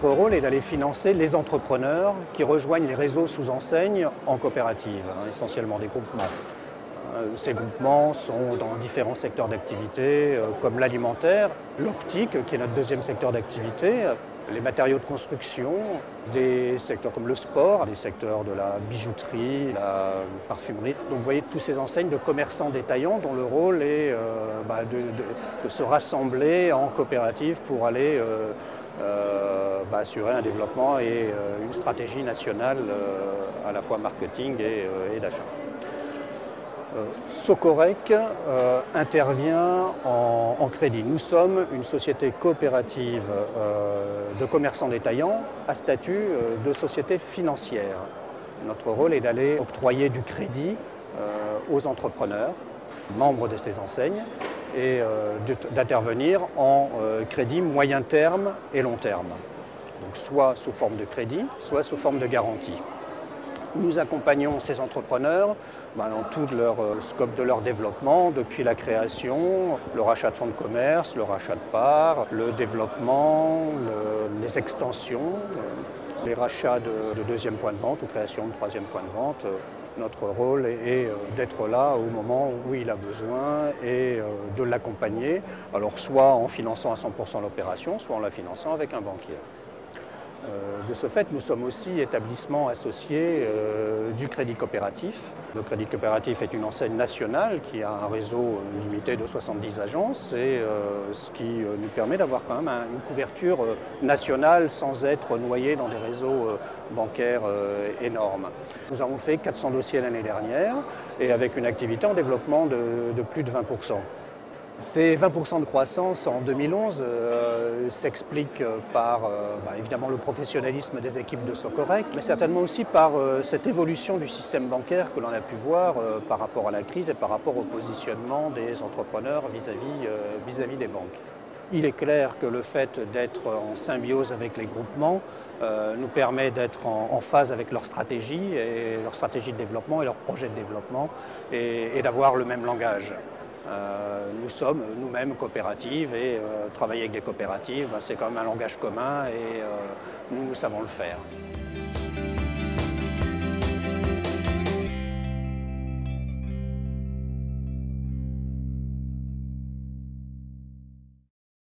Notre rôle est d'aller financer les entrepreneurs qui rejoignent les réseaux sous enseigne en coopérative, essentiellement des groupements. Ces groupements sont dans différents secteurs d'activité, comme l'alimentaire, l'optique, qui est notre deuxième secteur d'activité, les matériaux de construction, des secteurs comme le sport, des secteurs de la bijouterie, la parfumerie. Donc vous voyez tous ces enseignes de commerçants détaillants dont le rôle est de se rassembler en coopérative pour aller assurer un développement et une stratégie nationale à la fois marketing et d'achat. Socorec intervient en crédit. Nous sommes une société coopérative de commerçants détaillants à statut de société financière. Notre rôle est d'aller octroyer du crédit aux entrepreneurs, membres de ces enseignes, et d'intervenir en crédit moyen terme et long terme. Donc soit sous forme de crédit, soit sous forme de garantie. Nous accompagnons ces entrepreneurs dans tout leur scope de leur développement, depuis la création, le rachat de fonds de commerce, le rachat de parts, le développement, les extensions, les rachats de deuxième point de vente ou création de troisième point de vente. Notre rôle est d'être là au moment où il a besoin et de l'accompagner, alors soit en finançant à 100% l'opération, soit en la finançant avec un banquier. De ce fait, nous sommes aussi établissement associé du Crédit Coopératif. Le Crédit Coopératif est une enseigne nationale qui a un réseau limité de 70 agences et ce qui nous permet d'avoir quand même une couverture nationale sans être noyé dans des réseaux bancaires énormes. Nous avons fait 400 dossiers l'année dernière et avec une activité en développement de plus de 20%. Ces 20% de croissance en 2011 s'expliquent par évidemment le professionnalisme des équipes de Socorec, mais certainement aussi par cette évolution du système bancaire que l'on a pu voir par rapport à la crise et par rapport au positionnement des entrepreneurs vis-à-vis des banques. Il est clair que le fait d'être en symbiose avec les groupements nous permet d'être en phase avec leur stratégie de développement et leur projet de développement et d'avoir le même langage. Nous sommes nous-mêmes coopératives et travailler avec des coopératives, c'est quand même un langage commun et nous savons le faire.